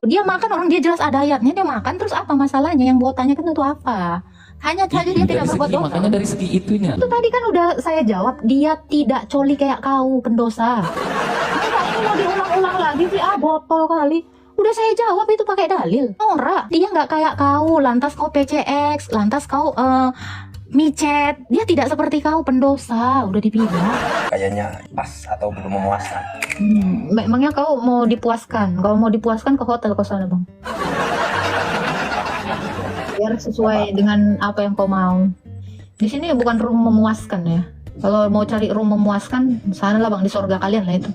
Dia makan, orang dia jelas ada ayatnya, dia makan, terus apa masalahnya? Yang buat tanya kan itu apa? Hanya saja dia tidak berbuat dosa. Makanya dari segi itunya. Itu tadi kan udah saya jawab, dia tidak coli kayak kau, pendosa. Ini mau diulang-ulang lagi sih, botol kali. Udah saya jawab itu pakai dalil. Norak, dia nggak kayak kau, lantas kau PCX, lantas kau micet. Dia tidak seperti kau, pendosa. Udah dibilang. Kayaknya pas atau belum memuaskan. Memangnya kau mau dipuaskan? Kalau mau dipuaskan ke hotel ke sana, Bang. Biar sesuai dengan apa yang kau mau. Di sini bukan room memuaskan ya. Kalau mau cari room memuaskan, sana lah Bang, di surga kalian lah itu.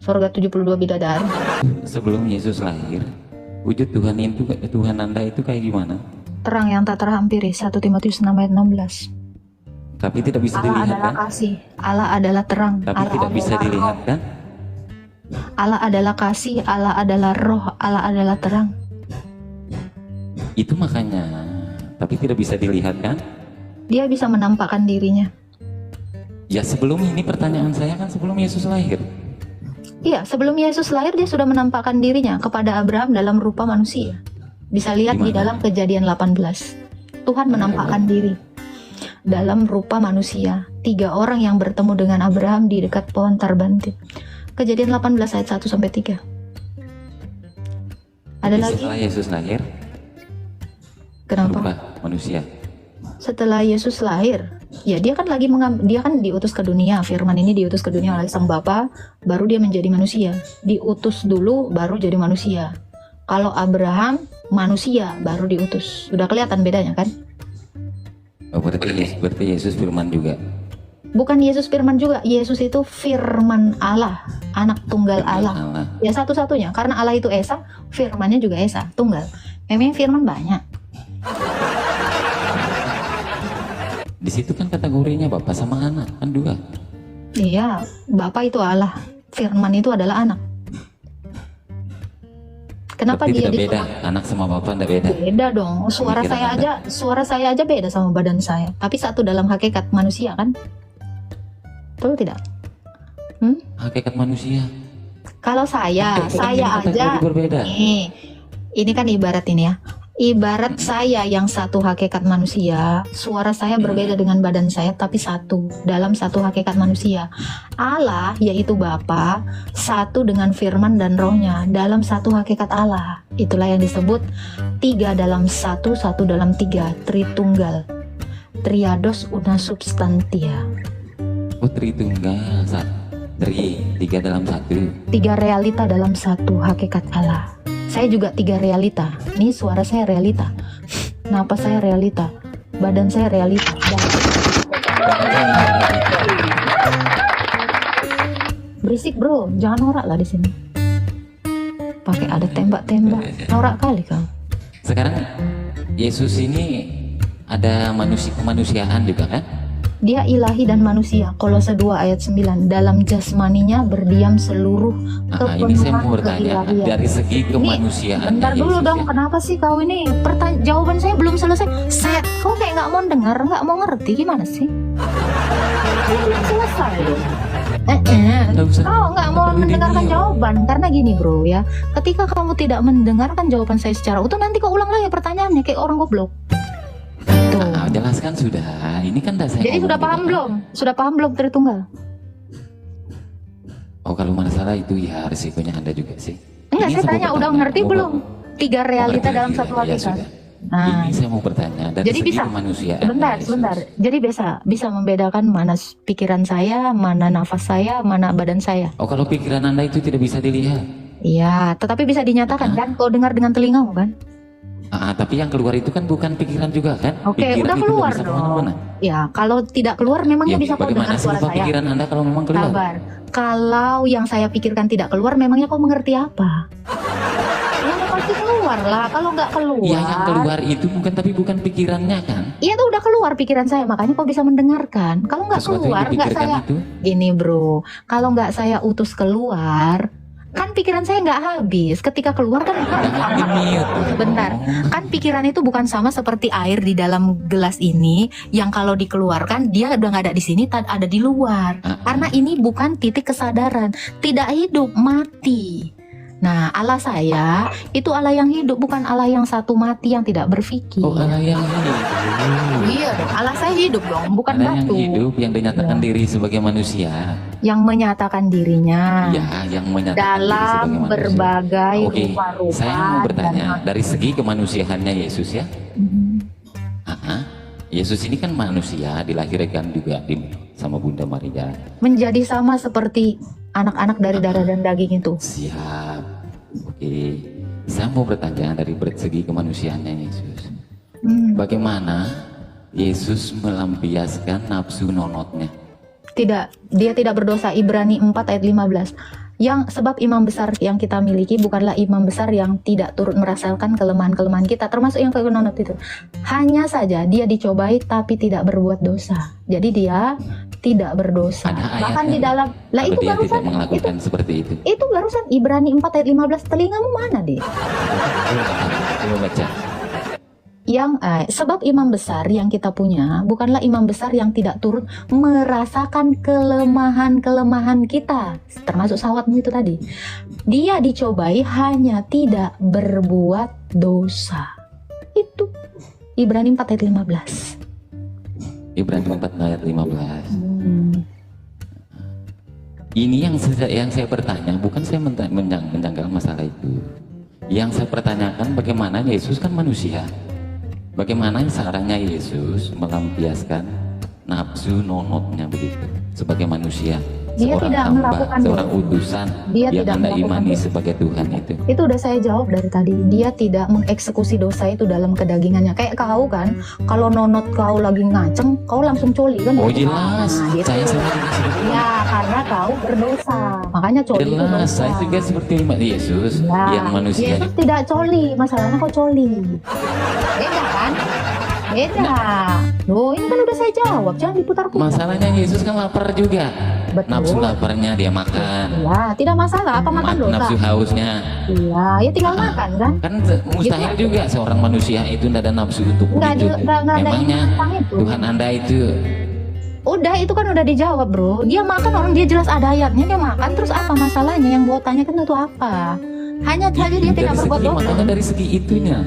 Surga 72 bidadari. Sebelum Yesus lahir, wujud Tuhan itu, Tuhan Anda itu kayak gimana? Terang yang tak terhampiri, 1 Timotius 6 ayat 16. Tapi tidak bisa Allah dilihat adalah kan? kasih, Allah adalah terang. Tapi Allah tidak bisa adalah dilihat roh. kan? Allah adalah kasih, Allah adalah roh, Allah adalah terang. Itu makanya. Tapi tidak bisa dilihat kan? Dia bisa menampakkan dirinya. Ya sebelum ini pertanyaan saya kan sebelum Yesus lahir. Iya, sebelum Yesus lahir dia sudah menampakkan dirinya kepada Abraham dalam rupa manusia. Bisa lihat di dalam Kejadian 18. Tuhan menampakkan diri dalam rupa manusia. 3 orang yang bertemu dengan Abraham di dekat pohon tarbantit. Kejadian 18 ayat 1 sampai 3. Ada lagi? Setelah Yesus lahir, Kenapa? berubah manusia. Setelah Yesus lahir, ya dia kan dia kan diutus ke dunia. Firman ini diutus ke dunia oleh Sang Bapa, baru dia menjadi manusia. Diutus dulu baru jadi manusia. Kalau Abraham manusia baru diutus. Sudah kelihatan bedanya kan? Oh, berarti Yesus firman juga. Bukan Yesus firman juga. Yesus itu firman Allah, anak tunggal Allah. Ya satu-satunya. Karena Allah itu Esa, firmannya juga Esa, tunggal. Memang firman banyak. Di situ kan kategorinya Bapak sama anak kan dua. Iya, Bapa itu Allah, firman itu adalah anak. Kenapa Berarti dia tidak beda, anak sama Bapak tidak beda? Beda dong. Suara saya aja beda sama badan saya. Tapi satu dalam hakikat manusia kan? Betul tidak? Hakikat manusia. Kalau saya aja berbeda. Ini kan ibarat ini ya. Ibarat saya yang satu hakikat manusia, suara saya berbeda dengan badan saya, tapi satu dalam satu hakikat manusia. Allah yaitu Bapa, satu dengan firman dan rohnya dalam satu hakikat Allah. Itulah yang disebut 3 dalam 1, 1 dalam 3, Tritunggal. Triados una substantia. Oh, Tritunggal, 3 dalam 1. 3 realita dalam satu hakikat Allah. Saya juga 3 realita. Ini suara saya realita. Napas saya realita. Badan saya realita. Berisik bro, jangan norak lah di sini. Pakai ada tembak-tembak. Norak kali kau. Sekarang Yesus ini ada kemanusiaan juga kan? Dia ilahi dan manusia. Kolose 2 ayat 9. Dalam jasmaninya berdiam seluruh kepenuhan ini saya mau bertanya keilahian. dari segi kemanusiaan. Bentar dulu Yesus, dong, ya. kenapa sih kau ini? Jawaban saya belum selesai. Kau kayak nggak mau dengar, nggak mau ngerti, gimana sih? Belum selesai loh. Kau nggak mau mendengarkan jawaban karena gini bro ya. Ketika kamu tidak mendengarkan jawaban saya secara utuh, nanti kau ulang lagi pertanyaannya kayak orang goblok. Jelaskan sudah. Ini kan dah saya. Jadi sudah paham belum? Sudah paham belum Tritunggal? Oh, kalau masalah itu ya resikonya Anda juga sih. Enggak, saya tanya udah ngerti belum? 3 realita dalam satu ya, hakikat. sudah. Nah, Ini saya mau bertanya dari jadi segi bisa. kemanusiaan. Sebentar. Jadi bisa membedakan mana pikiran saya, mana nafas saya, mana badan saya. Oh, kalau pikiran Anda itu tidak bisa dilihat. Iya, tetapi bisa dinyatakan kan? Kau dengar dengan telingamu kan? Tapi yang keluar itu kan bukan pikiran juga kan? Oke, Pikiran udah itu keluar bisa dong. kemana-mana. Ya, kalau tidak keluar memangnya bisa kau dengar Bagaimana sih suara lupa saya? pikiran Anda kalau memang keluar? Sabar. Kalau yang saya pikirkan tidak keluar, memangnya kau mengerti apa? Ya pasti keluar lah. Kalau nggak keluar. Ya, yang keluar itu bukan pikirannya kan? Iya tuh udah keluar pikiran saya, makanya kau bisa mendengarkan. Kalau nggak Sesuatu keluar, yang nggak dipikirkan saya. itu. Gini bro, kalau nggak saya utus keluar, kan pikiran saya nggak habis. Ketika keluar kan bentar, kan pikiran itu bukan sama seperti air di dalam gelas ini yang kalau dikeluarkan dia udah nggak ada di sini, ada di luar. Karena ini bukan titik kesadaran, tidak hidup, mati. Nah, Allah saya itu Allah yang hidup, bukan Allah yang satu mati yang tidak berpikir. Oh, Allah yang hidup. Iya dong, Allah saya hidup dong, bukan Allah yang batu. hidup, yang dinyatakan Ya. diri sebagai manusia. Yang menyatakan dirinya Ya, yang menyatakan diri sebagai dalam manusia. berbagai Oke, rupa-rupa. saya mau bertanya dan- dari segi kemanusiaannya Yesus ya. Mhm. Yesus ini kan manusia, dilahirkan juga sama Bunda Maria. Menjadi sama seperti anak-anak dari darah dan daging itu. Siap. Oke. Saya mau bertanya dari segi kemanusiaannya Yesus. Hmm. Bagaimana Yesus melampiaskan nafsu nonotnya? Tidak, dia tidak berdosa. Ibrani 4 ayat 15. Yang sebab imam besar yang kita miliki bukanlah imam besar yang tidak turut merasakan kelemahan-kelemahan kita, termasuk yang nonot itu. Hanya saja dia dicobai tapi tidak berbuat dosa. Jadi dia tidak berdosa. Ada ayatnya Bahkan di dalam lah kalau itu dia barusan tidak melakukan seperti itu. itu barusan Ibrani 4 ayat 15. Telingamu mana deh? Coba baca. Sebab imam besar yang kita punya bukanlah imam besar yang tidak turut merasakan kelemahan-kelemahan kita, termasuk sawatmu itu tadi. Dia dicobai hanya tidak berbuat dosa. Itu Ibrani 4 ayat 15. Ibrani 4 ayat 15. Ini yang saya bertanya, bukan saya menjanggal masalah itu. Yang saya pertanyakan bagaimana Yesus kan manusia. Bagaimana caranya Yesus melampiaskan nafsu nonotnya begitu sebagai manusia, Dia seorang tidak hamba, melakukan seorang dosa. utusan Dia yang tidak Anda melakukan imani dosa. sebagai Tuhan itu. Itu udah saya jawab dari tadi. Dia tidak mengeksekusi dosa itu dalam kedagingannya. Kayak kau kan, kalau nonot kau lagi ngaceng, kau langsung coli kan? Oh jelas, Nah, gitu. saya sama Ya, karena kau berdosa. Makanya coli itu jelas, dosa. saya juga seperti Yesus Ya, yang manusia. Yesus tidak coli, masalahnya kau coli. Beda kan? Beda. Loh, ini kan udah saya jawab, jangan diputar-putar. Masalahnya Yesus kan lapar juga. Betul. Nafsu laparnya dia makan. Ya, tidak masalah. Apa makan dosa? Nafsu hausnya. Iya, ya tinggal makan kan? Kan mustahil juga seorang manusia itu tidak ada nafsu untuk Nggak begitu. ada Memangnya tentang itu. Tuhan Anda itu Udah, itu kan udah dijawab, bro. Dia makan, orang dia jelas ada ayatnya, dia makan. Terus apa masalahnya? Yang buat tanya kan itu apa? Hanya saja dia tidak dari berbuat segi, dosa. makanya dari segi itunya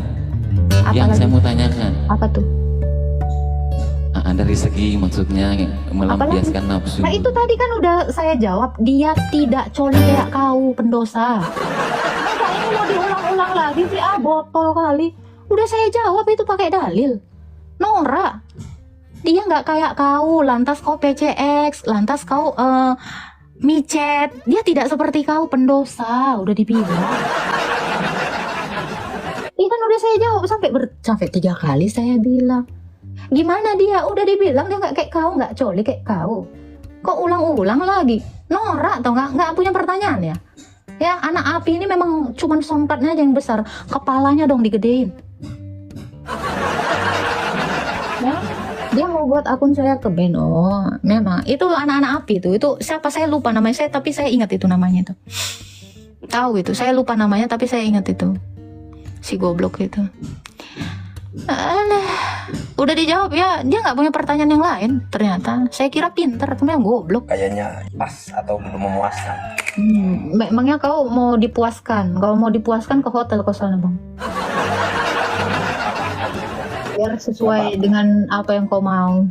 Apa yang lagi? saya mau tanyakan. Apa tuh? Dari segi maksudnya melampiaskan nafsu. Nah, itu tadi kan udah saya jawab. Dia tidak coli kayak kau, pendosa. Masa ini mau diulang-ulang lagi sih? Botol kali. Udah saya jawab itu pakai dalil. Nora. Dia nggak kayak kau, lantas kau PCX, lantas kau micet. Dia tidak seperti kau, pendosa. Udah dibilang. Ini kan udah saya jawab sampai 3 kali saya bilang. Gimana dia? Udah dibilang dia nggak kayak kau, nggak coli kayak kau. Kok ulang-ulang lagi? Norak atau nggak punya pertanyaan ya? Ya, anak api ini memang cuman songkatnya aja yang besar, kepalanya dong digedein. Ya, dia mau buat akun saya ke band. Oh, memang itu anak-anak api itu siapa saya lupa namanya saya, tapi saya ingat itu namanya itu. Tahu itu, saya lupa namanya tapi saya ingat itu. Si goblok itu. Alah, udah dijawab ya. Dia nggak punya pertanyaan yang lain. Ternyata saya kira pinter, ternyata goblok. Kayaknya pas atau belum memuaskan. Memangnya kau mau dipuaskan? Kalau mau dipuaskan ke hotel kosannya bang. Biar sesuai dengan apa yang kau mau.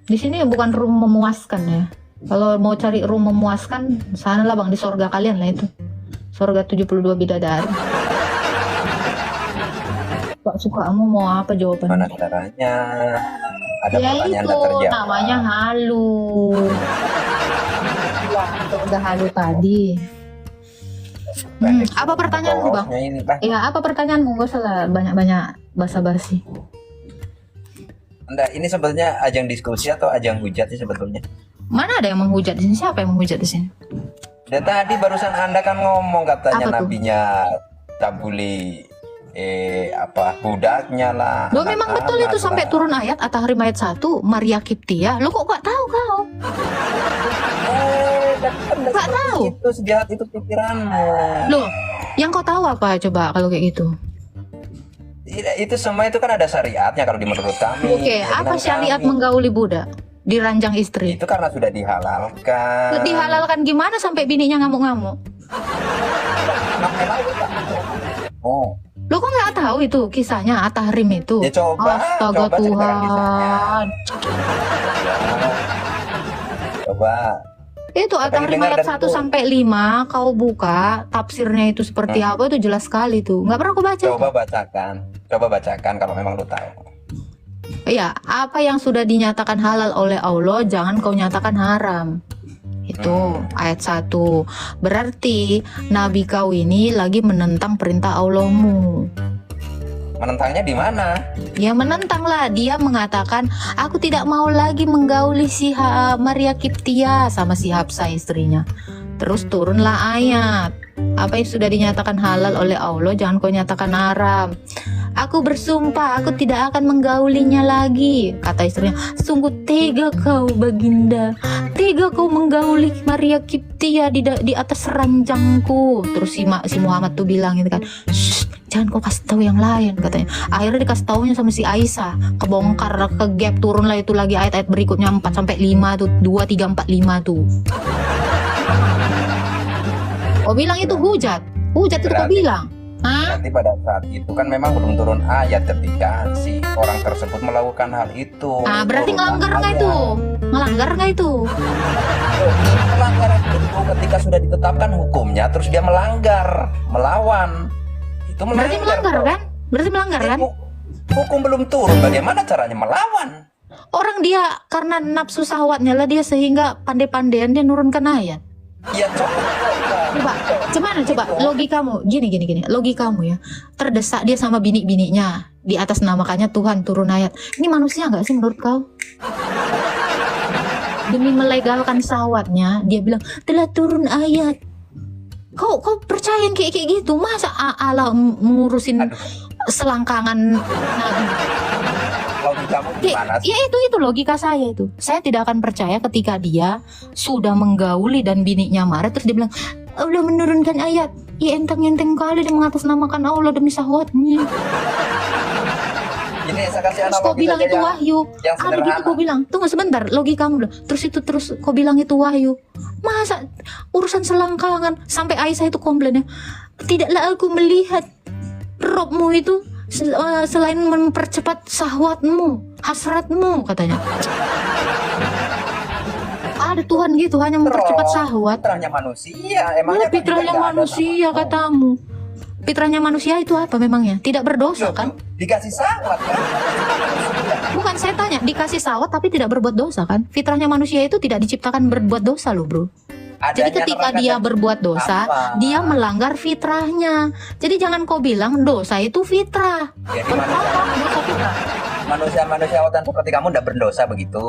Di sini bukan room memuaskan ya. Kalau mau cari room memuaskan, sana lah bang, di sorga kalian lah itu. Sorga 72 bidadari. Pak sukamu mau apa jawabannya? Mana caranya? Ada Ya pertanyaan itu tak terjawab. namanya halu. Ya, itu udah halu tadi. Apa pertanyaanmu bang? Bawahnya ini, Bang. Ya apa pertanyaanmu? Gak usah lah banyak-banyak basa-basi. Anda ini sebetulnya ajang diskusi atau ajang hujat sih sebetulnya? Mana ada yang menghujat di sini? Siapa yang menghujat di sini? Dan tadi barusan Anda kan ngomong katanya Apa tuh? nabinya cabuli budaknya lah. Loh memang betul itu sampai turun ayat At-Tahrim ayat 1 Maria Kiptia. Lo kok gak tahu kau? Gak tahu. Itu sejahat itu pikiranmu. Loh, yang kau tahu apa coba kalau kayak gitu? Itu semua itu kan ada syariatnya kalau di menurut kami. Oke, Ya, apa menurut syariat kami. menggauli budak di ranjang istri? Itu karena sudah dihalalkan. Dihalalkan gimana sampai bininya ngamuk-ngamuk? Emang lu tak tahu? Oh, Lo kok nggak tahu itu kisahnya At-Tahrim itu? ya coba, Astaga coba ceritakan kisahnya. Tuhan. Coba. Itu At-Tahrim dengar ayat dan 1 itu. sampai 5 kau buka tafsirnya itu seperti apa itu jelas sekali tuh. Nggak pernah aku baca. Coba bacakan kalau memang lu tahu. Iya, apa yang sudah dinyatakan halal oleh Allah jangan kau nyatakan haram. Itu ayat 1. Berarti nabi kau ini lagi menentang perintah Allahmu. Menentangnya di mana? Ya menentang lah, dia mengatakan aku tidak mau lagi menggauli si Maria Kiptia sama si Hafsah istrinya. Terus turunlah ayat, apa yang sudah dinyatakan halal oleh Allah jangan kau nyatakan haram. Aku bersumpah aku tidak akan menggaulinya lagi, kata istrinya. Sungguh tega kau Baginda, tega kau menggauli Maria Kiptia di atas ranjangku. Terus si Muhammad tuh bilang gitu kan, "Shh, jangan kau kasih tahu yang lain," katanya. Akhirnya dikasih taunya sama si Aisyah, kebongkar, ke gap, turunlah itu lagi ayat-ayat berikutnya 4 sampai 5 tuh, 2 3 4 5 tuh. Kau bilang itu hujat itu kau Berarti- bilang. Hah? Nanti pada saat itu kan memang belum turun ayat ketika si orang tersebut melakukan hal itu. Ah, berarti Turunlah ngelanggar nggak ayat. itu? Ngelanggar nggak itu? Pelanggaran itu ketika sudah ditetapkan hukumnya, terus dia melanggar, melawan, itu Berarti melanggar bro. kan? Berarti melanggar kan? Hukum belum turun, bagaimana caranya melawan? Orang dia karena nafsu syahwatnya lah dia sehingga pandai-pandaian dia nurunkan ayat. Ya coba. Coba logikamu gini logikamu ya, terdesak dia sama bini-bininya di atas namakannya Tuhan turun ayat. Ini manusia nggak sih menurut kau? Demi melegalkan syahwatnya dia bilang telah turun ayat. Kau percaya yang kayak gitu? Masa Allah mengurusin Aduh. selangkangan nabi? Logikamu gimana sih? Ya itu logika saya itu. Saya tidak akan percaya ketika dia sudah menggauli dan bininya marah terus dia bilang Allah menurunkan ayat. Ya enteng-enteng kali dia mengatasnamakan Allah demi syahwatnya. Ini saya kasih Terus kau analogi bilang saja itu yang wahyu. Ada gitu sederhana. kau bilang. Tunggu sebentar, logikamu loh. Terus kau bilang itu wahyu. Masa urusan selangkangan sampai Aisyah itu komplainnya. Tidaklah aku melihat Robmu itu selain mempercepat syahwatmu, hasratmu katanya. Ada Tuhan gitu hanya mempercepat syahwat. Fitrahnya manusia, emangnya kan Fitrahnya juga nggak ada manusia sama- katamu. Fitrahnya manusia itu apa memangnya? Tidak berdosa Loh, kan? dikasih syahwat kan? Bukan, saya tanya, dikasih syahwat tapi tidak berbuat dosa kan? Fitrahnya manusia itu tidak diciptakan berbuat dosa loh bro. Jadi Adanya ketika neraka dia dan- berbuat dosa, Apa? dia melanggar fitrahnya. Jadi jangan kau bilang dosa itu fitrah. Jadi Berapa dosa fitrah? manusia awatan seperti kamu tidak berdosa begitu.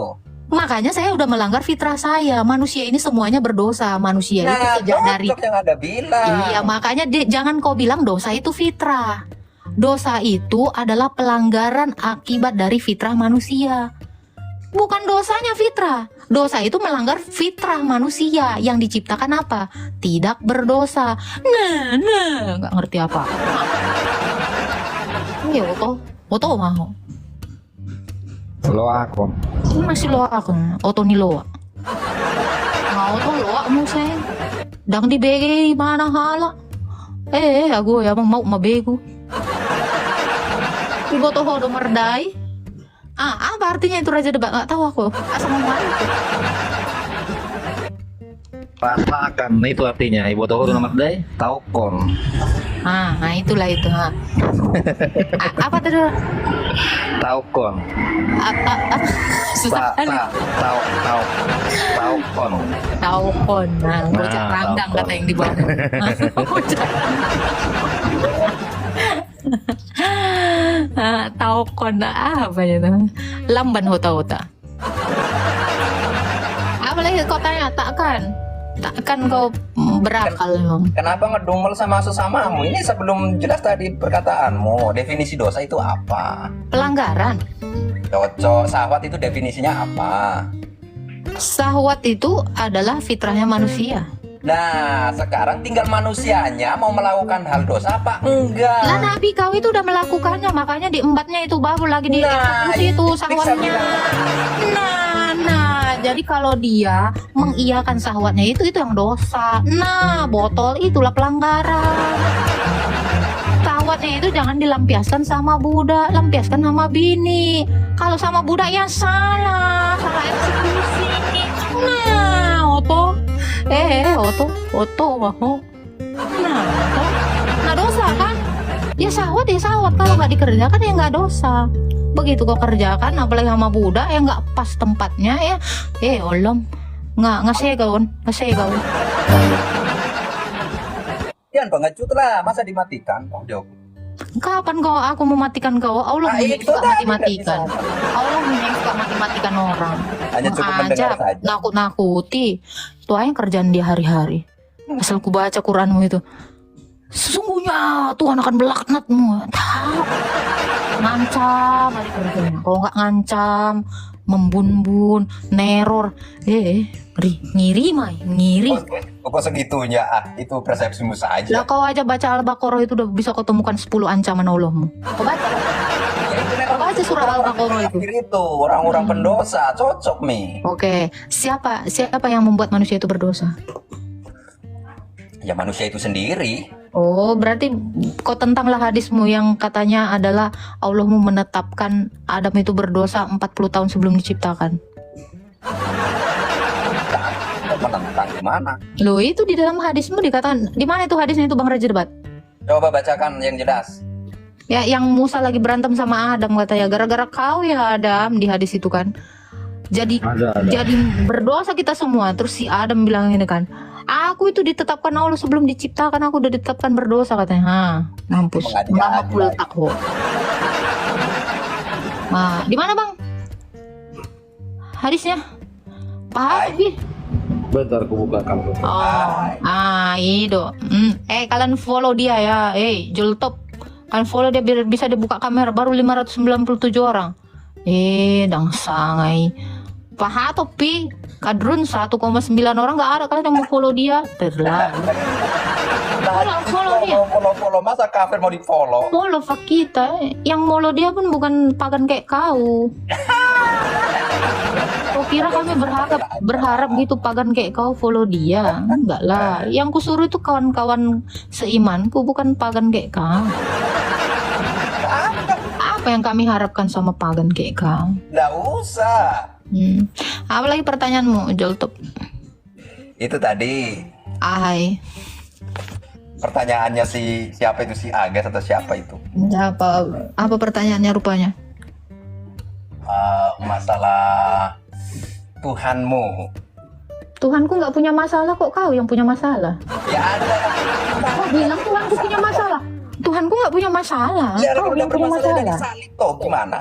Makanya saya udah melanggar fitrah saya. Manusia ini semuanya berdosa. Manusia itu sejak dari cocok yang ada bilang. iya, makanya jangan kau bilang dosa itu fitrah. Dosa itu adalah pelanggaran akibat dari fitrah manusia. Bukan dosanya fitrah. Dosa itu melanggar fitrah manusia yang diciptakan apa? Tidak berdosa. Nah, nggak ngerti apa. Iya, oto mau. Lo aku. Ini masih loa aku, oto ni loa. Mau to loa mo saya. Dang di bege mana hala. Aku ya mau mabego. Ibu to ho do merdai. Apa artinya itu raja debat? Nggak tahu aku. Asal ngomong itu. Rasakan itu artinya. Ibu tahu nomor day. Taukon. Nah itulah itu. Apa tadi? Taukon. Susah kali. Taukon. Taukon. Nah, bocah Nah, ranggang taukon. kata yang di bawah. Bocah taukon apa ya itu? Lamban hota-hota. Apa lagi kau tanya? Takkan kau berakal memang. Kenapa ngedumel sama sesamamu? Ini sebelum jelas tadi perkataanmu. Definisi dosa itu apa? Pelanggaran. Cocok, syahwat itu definisinya apa? Syahwat itu adalah fitrahnya manusia. Nah, sekarang tinggal manusianya mau melakukan hal dosa apa enggak? Lah Nabi kau itu udah melakukannya, makanya diembatnya itu baru lagi dieksekusi itu itu bisa syahwatnya. bilang. Nah, Jadi kalau dia mengiyakan syahwatnya itu yang dosa. Nah, botol itulah pelanggaran. Syahwatnya itu jangan dilampiaskan sama budak, lampiaskan sama bini. Kalau sama budak ya salah eksekusi. Nah, Oto. Oto. Nah, dosa kan? Ya syahwat kalau nggak dikerjakan ya nggak dosa. Begitu kau kerjakan apalagi sama budak yang nggak pas tempatnya ya olom nggak segaun. Yan pengecut lah, masa dimatikan? Oh, jauh. Kapan aku mematikan kau? Allah punya itu suka tadi mati-matikan. nggak bisa. Allah punya suka mati-matikan orang. Hanya cukup mendengar saja. Nakut-nakuti. Itu aja kerjaan dia hari-hari. Asal ku baca Quranmu itu. Sesungguhnya Tuhan akan melaknatmu. Tahu. Ngancam aja kerjanya. Kalau nggak ngancam, membun-bun, neror, ngiri. Kok segitunya? Itu persepsimu saja. Lah kau aja baca Al-Baqarah itu udah bisa kau temukan 10 ancaman Allahmu. Kau baca. Kau baca surah Al-Baqarah itu. Akhir itu orang-orang pendosa cocok nih. Oke, siapa yang membuat manusia itu berdosa? Ya manusia itu sendiri. Oh, berarti kau tentanglah hadismu yang katanya adalah Allahmu menetapkan Adam itu berdosa 40 tahun sebelum diciptakan. Menentang gimana? Loh, itu di dalam hadismu dikatakan. Di mana itu hadisnya itu Bang Raja Debat? Coba bacakan yang jelas. Ya, yang Musa lagi berantem sama Adam katanya gara-gara kau ya Adam di hadis itu kan. Jadi berdosa kita semua. Terus si Adam bilang ini kan, aku itu ditetapkan Allah sebelum diciptakan, aku udah ditetapkan berdosa katanya. Mampus. Mengapa takwa? Nah, di mana Bang? Hadisnya? Pak Abi. Bentar aku bukakan. Itu. Kalian follow dia ya. Jultop. Kalian follow dia biar bisa dibuka kamera baru 597 orang. Dang sangai. Pahato pi kadrun 1,9 orang nggak ada kalian yang mau follow dia. Terlalu. Follow dia. Follow masa kafir mau di follow? Follow kita. Yang follow dia pun bukan pagan kayak kau. Kau kira kami berharap gitu pagan kayak kau follow dia? Enggak lah. Yang kusuruh itu kawan-kawan seimanku, bukan pagan kayak kau. Apa yang kami harapkan sama pagan kayak kau? Nggak usah. Apa lagi pertanyaanmu, Joltop? Itu tadi Hai. pertanyaannya siapa itu, si Agas atau siapa itu? Apa pertanyaannya rupanya? Masalah Tuhanmu. Tuhanku nggak punya masalah kok, kau yang punya masalah. Ya ada. Kau bilang Tuhanku punya masalah. Tuhanku nggak punya masalah. Ya Kau udah yang punya bermasalah dari masalah. salib toh gimana?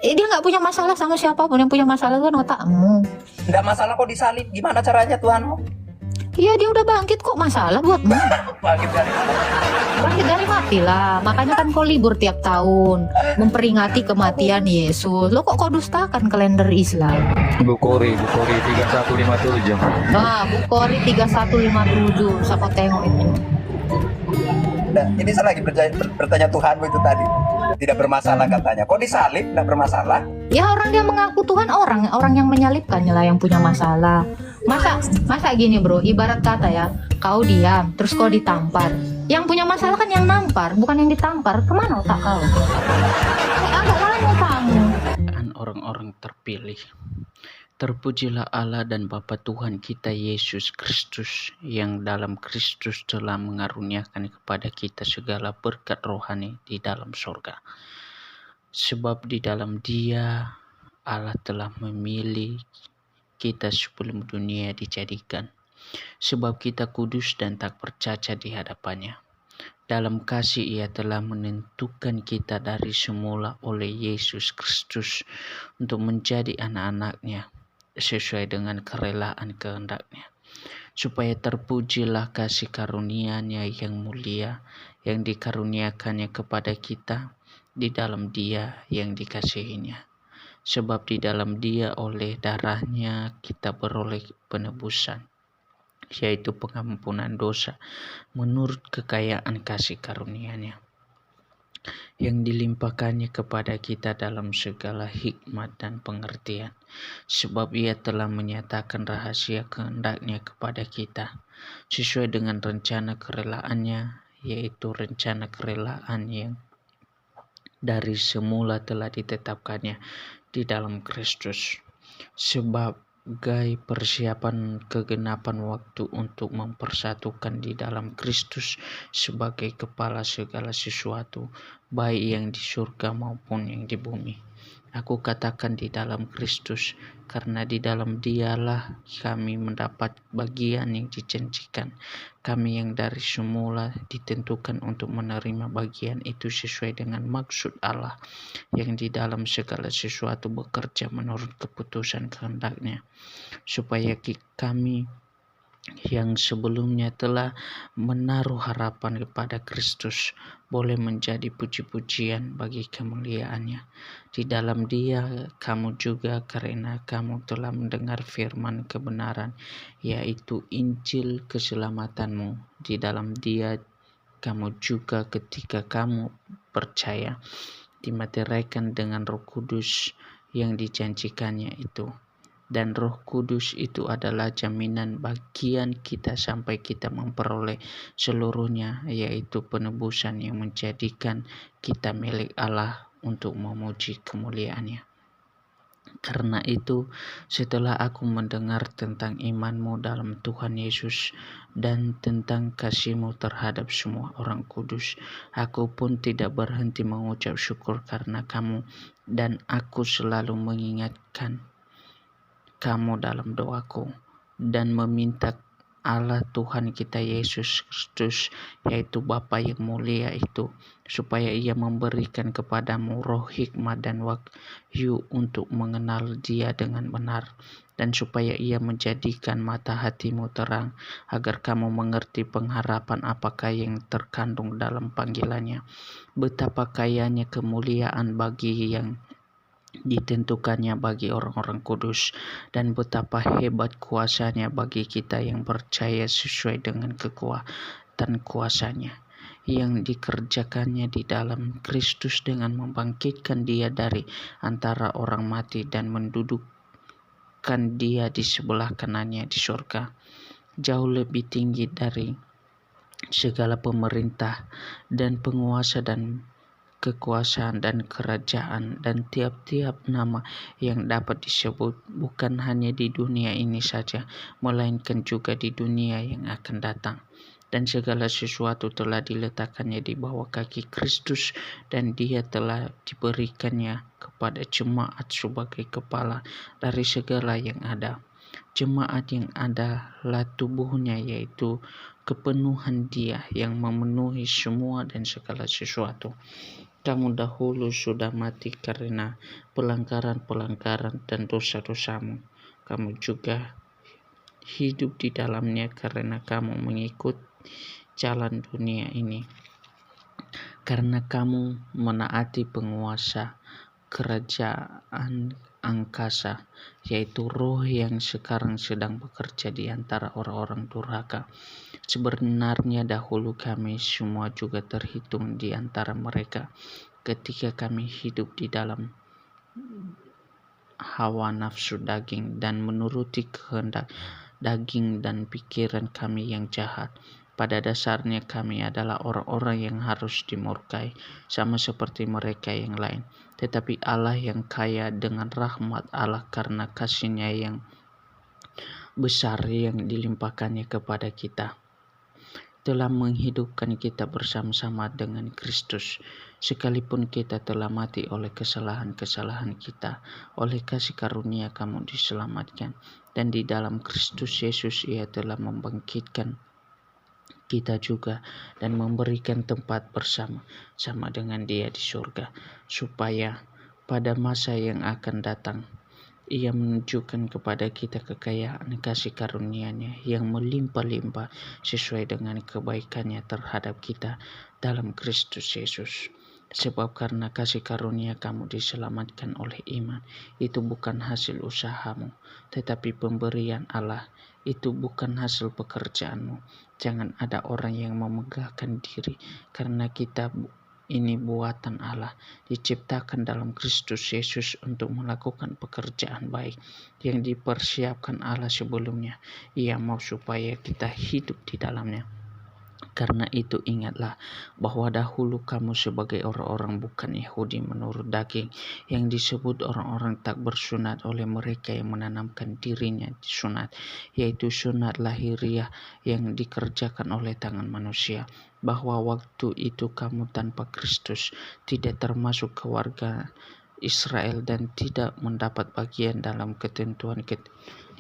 Dia nggak punya masalah sama siapapun, yang punya masalah kan otakmu. Nggak masalah kok disalib. Gimana caranya Tuhanmu? Iya, dia udah bangkit kok, masalah buatmu. Bangkit dari mana? Bangkit dari mati lah. Makanya kan kau libur tiap tahun memperingati kematian Yesus. Lo kok kau dustakan kalender Islam? Bukori 3157. Bukhari 3157. Siapa tengok itu? Nah, ini saya lagi bertanya Tuhanmu itu tadi. Tidak bermasalah katanya. Kok disalib nggak bermasalah? Ya orang yang mengaku Tuhan, orang yang menyalibkannya lah yang punya masalah. Masa gini bro, ibarat kata ya, kau diam, terus kau ditampar. Yang punya masalah kan yang nampar, bukan yang ditampar. Kemana otak kau? Agak lain otakmu. Orang-orang terpilih. Terpujilah Allah dan Bapa Tuhan kita Yesus Kristus, yang dalam Kristus telah mengaruniakan kepada kita segala berkat rohani di dalam surga. Sebab di dalam Dia Allah telah memilih kita sebelum dunia dijadikan, sebab kita kudus dan tak bercacat di hadapannya. Dalam kasih Ia telah menentukan kita dari semula oleh Yesus Kristus untuk menjadi anak-anak-Nya sesuai dengan kerelaan kehendak-Nya, supaya terpujilah kasih karunia-Nya yang mulia yang dikaruniakannya kepada kita di dalam Dia yang dikasihinya. Sebab di dalam Dia oleh darah-Nya kita beroleh penebusan, yaitu pengampunan dosa menurut kekayaan kasih karunia-Nya. yang dilimpahkannya kepada kita dalam segala hikmat dan pengertian. Sebab Ia telah menyatakan rahasia kehendak-Nya kepada kita, sesuai dengan rencana kerelaan-Nya, yaitu rencana kerelaan yang dari semula telah ditetapkannya di dalam Kristus, sebagai persiapan kegenapan waktu untuk mempersatukan di dalam Kristus sebagai kepala segala sesuatu, baik yang di surga maupun yang di bumi. Aku katakan di dalam Kristus, karena di dalam Dialah kami mendapat bagian yang dijanjikan. Kami yang dari semula ditentukan untuk menerima bagian itu sesuai dengan maksud Allah, yang di dalam segala sesuatu bekerja menurut keputusan kehendak-Nya, supaya kami yang sebelumnya telah menaruh harapan kepada Kristus boleh menjadi puji-pujian bagi kemuliaan-Nya. Di dalam Dia kamu juga, karena kamu telah mendengar firman kebenaran, yaitu Injil keselamatanmu. Di dalam Dia kamu juga ketika kamu percaya dimateraikan dengan Roh Kudus yang dijanjikannya itu. Dan Roh Kudus itu adalah jaminan bagian kita sampai kita memperoleh seluruhnya, yaitu penebusan yang menjadikan kita milik Allah untuk memuji kemuliaan-Nya. Karena itu, setelah aku mendengar tentang imanmu dalam Tuhan Yesus dan tentang kasihmu terhadap semua orang kudus, aku pun tidak berhenti mengucap syukur karena kamu, dan aku selalu mengingatkan kamu dalam doaku, dan meminta Allah Tuhan kita Yesus Kristus, yaitu Bapa yang mulia itu, supaya Ia memberikan kepadamu roh hikmat dan wahyu untuk mengenal Dia dengan benar, dan supaya Ia menjadikan mata hatimu terang, agar kamu mengerti pengharapan apakah yang terkandung dalam panggilannya, betapa kayanya kemuliaan bagi yang ditentukannya bagi orang-orang kudus, dan betapa hebat kuasanya bagi kita yang percaya sesuai dengan kekuatan kuasanya yang dikerjakannya di dalam Kristus dengan membangkitkan Dia dari antara orang mati dan mendudukkan Dia di sebelah kanannya di surga, jauh lebih tinggi dari segala pemerintah dan penguasa dan kekuasaan dan kerajaan dan tiap-tiap nama yang dapat disebut, bukan hanya di dunia ini saja, melainkan juga di dunia yang akan datang. Dan segala sesuatu telah diletakkannya di bawah kaki Kristus, dan Dia telah diberikannya kepada jemaat sebagai kepala dari segala yang ada. Jemaat yang adalah tubuhnya, yaitu kepenuhan Dia yang memenuhi semua dan segala sesuatu. Kamu dahulu sudah mati karena pelanggaran-pelanggaran dan dosa-dosamu. Kamu juga hidup di dalamnya karena kamu mengikut jalan dunia ini. Karena kamu menaati penguasa kerajaan angkasa, yaitu roh yang sekarang sedang bekerja di antara orang-orang durhaka. Sebenarnya dahulu kami semua juga terhitung di antara mereka ketika kami hidup di dalam hawa nafsu daging dan menuruti kehendak daging dan pikiran kami yang jahat. Pada dasarnya kami adalah orang-orang yang harus dimurkai, sama seperti mereka yang lain. Tetapi Allah yang kaya dengan rahmat Allah karena kasih-Nya yang besar yang dilimpahkannya kepada kita, telah menghidupkan kita bersama-sama dengan Kristus. Sekalipun kita telah mati oleh kesalahan-kesalahan kita, oleh kasih karunia kamu diselamatkan. Dan di dalam Kristus Yesus Ia telah membangkitkan kita juga dan memberikan tempat bersama-sama dengan Dia di surga, supaya pada masa yang akan datang Ia menunjukkan kepada kita kekayaan kasih karunia-Nya yang melimpah-limpah sesuai dengan kebaikan-Nya terhadap kita dalam Kristus Yesus. Sebab karena kasih karunia kamu diselamatkan oleh iman. Itu bukan hasil usahamu, tetapi pemberian Allah. Itu bukan hasil pekerjaanmu. Jangan ada orang yang memegahkan diri, karena kita ini buatan Allah, diciptakan dalam Kristus Yesus untuk melakukan pekerjaan baik yang dipersiapkan Allah sebelumnya. Ia mau supaya kita hidup di dalamnya. Karena itu ingatlah bahwa dahulu kamu sebagai orang-orang bukan Yahudi menurut daging, yang disebut orang-orang tak bersunat oleh mereka yang menanamkan dirinya disunat, yaitu sunat lahiriah yang dikerjakan oleh tangan manusia. Bahwa waktu itu kamu tanpa Kristus, tidak termasuk keluarga Israel dan tidak mendapat bagian dalam ketentuan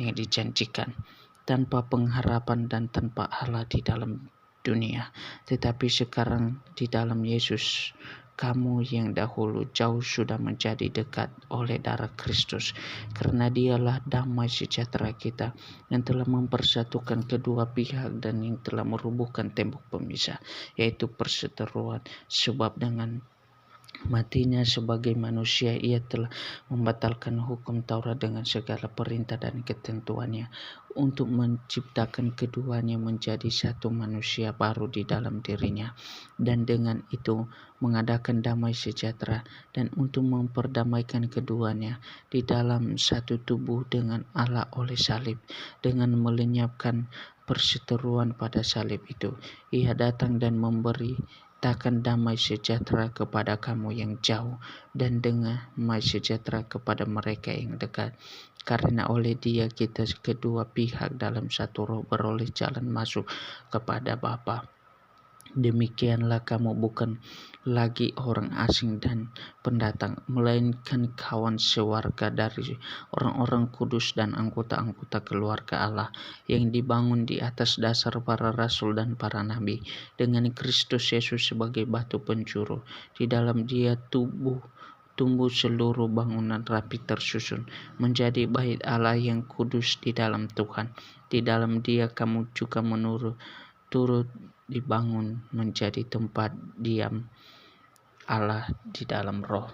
yang dijanjikan, tanpa pengharapan dan tanpa Allah di dalam dunia. Tetapi sekarang di dalam Yesus, kamu yang dahulu jauh sudah menjadi dekat oleh darah Kristus, karena Dialah damai sejahtera kita yang telah mempersatukan kedua pihak dan yang telah merubuhkan tembok pemisah, yaitu perseteruan. Sebab dengan matinya sebagai manusia, ia telah membatalkan hukum Taurat dengan segala perintah dan ketentuannya, untuk menciptakan keduanya menjadi satu manusia baru di dalam dirinya, dan dengan itu mengadakan damai sejahtera, dan untuk memperdamaikan keduanya di dalam satu tubuh dengan Allah oleh salib, dengan melenyapkan perseteruan pada salib itu. Ia datang dan takkan damai sejahtera kepada kamu yang jauh, dan damai sejahtera kepada mereka yang dekat. Karena oleh Dia kita kedua pihak dalam satu roh beroleh jalan masuk kepada Bapa. Demikianlah kamu bukan lagi orang asing dan pendatang, melainkan kawan sewarga dari orang-orang kudus dan anggota-anggota keluarga Allah, yang dibangun di atas dasar para rasul dan para nabi, dengan Kristus Yesus sebagai batu penjuru. Di dalam Dia tumbuh seluruh bangunan rapi tersusun menjadi bait Allah yang kudus di dalam Tuhan. Di dalam Dia kamu juga turut dibangun menjadi tempat diam Allah di dalam roh.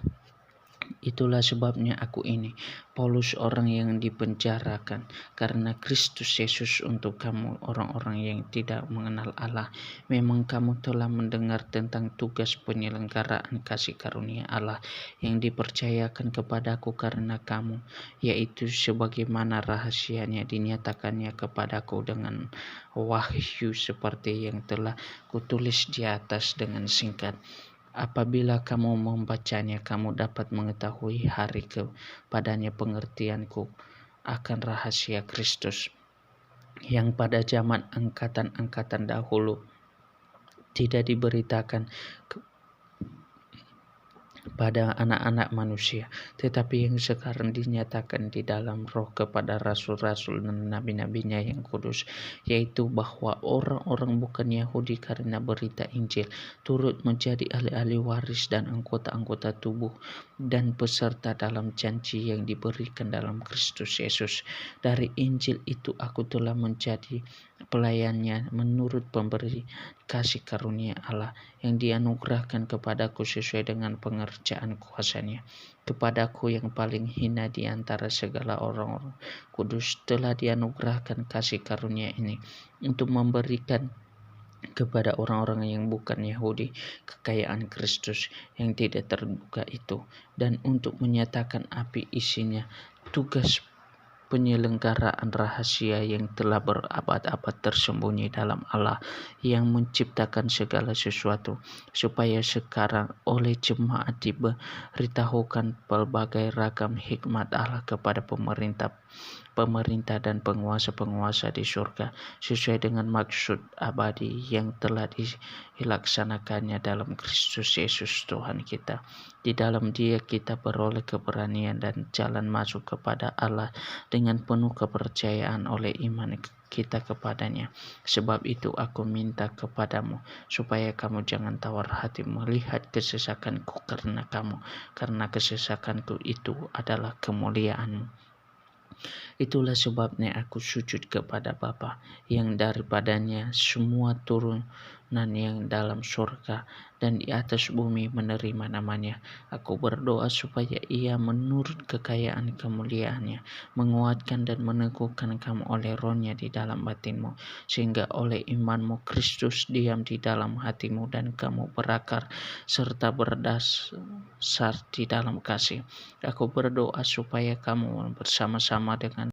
Itulah sebabnya aku ini, Paulus, orang yang dipenjarakan karena Kristus Yesus, untuk kamu orang-orang yang tidak mengenal Allah. Memang kamu telah mendengar tentang tugas penyelenggaraan kasih karunia Allah yang dipercayakan kepadaku karena kamu, yaitu sebagaimana rahasianya dinyatakannya kepadaku dengan wahyu, seperti yang telah kutulis di atas dengan singkat. Apabila kamu membacanya, kamu dapat mengetahui hari kepadanya pengertianku akan rahasia Kristus, yang pada zaman angkatan-angkatan dahulu tidak diberitakan pada anak-anak manusia, tetapi yang sekarang dinyatakan di dalam roh kepada rasul-rasul dan nabi-nabinya yang kudus, yaitu bahwa orang-orang bukan Yahudi karena berita Injil turut menjadi ahli-ahli waris dan anggota-anggota tubuh dan peserta dalam janji yang diberikan dalam Kristus Yesus. Dari Injil itu aku telah menjadi pelayannya menurut pemberi kasih karunia Allah yang dianugerahkan kepadaku sesuai dengan pengerjaan kuasanya. Kepadaku yang paling hina di antara segala orang-orang kudus telah dianugerahkan kasih karunia ini, untuk memberikan kepada orang-orang yang bukan Yahudi kekayaan Kristus yang tidak terduga itu, dan untuk menyatakan api isinya tugas penyelenggaraan rahasia yang telah berabad-abad tersembunyi dalam Allah yang menciptakan segala sesuatu, supaya sekarang oleh jemaat diberitahukan pelbagai ragam hikmat Allah kepada pemerintah dan penguasa-penguasa di surga, sesuai dengan maksud abadi yang telah dilaksanakannya dalam Kristus Yesus Tuhan kita. Di dalam Dia kita beroleh keberanian dan jalan masuk kepada Allah dengan penuh kepercayaan oleh iman kita kepadanya. Sebab itu aku minta kepadamu supaya kamu jangan tawar hati melihat kesesakanku karena kesesakanku itu adalah kemuliaanmu. Itulah sebabnya aku sujud kepada Bapa, yang daripadanya semua turunan yang dalam surga dan di atas bumi menerima namanya. Aku berdoa supaya Ia menurut kekayaan kemuliaannya menguatkan dan meneguhkan kamu oleh Roh-Nya di dalam batinmu, sehingga oleh imanmu Kristus diam di dalam hatimu dan kamu berakar serta berdasar di dalam kasih. Aku berdoa supaya kamu bersama-sama dengan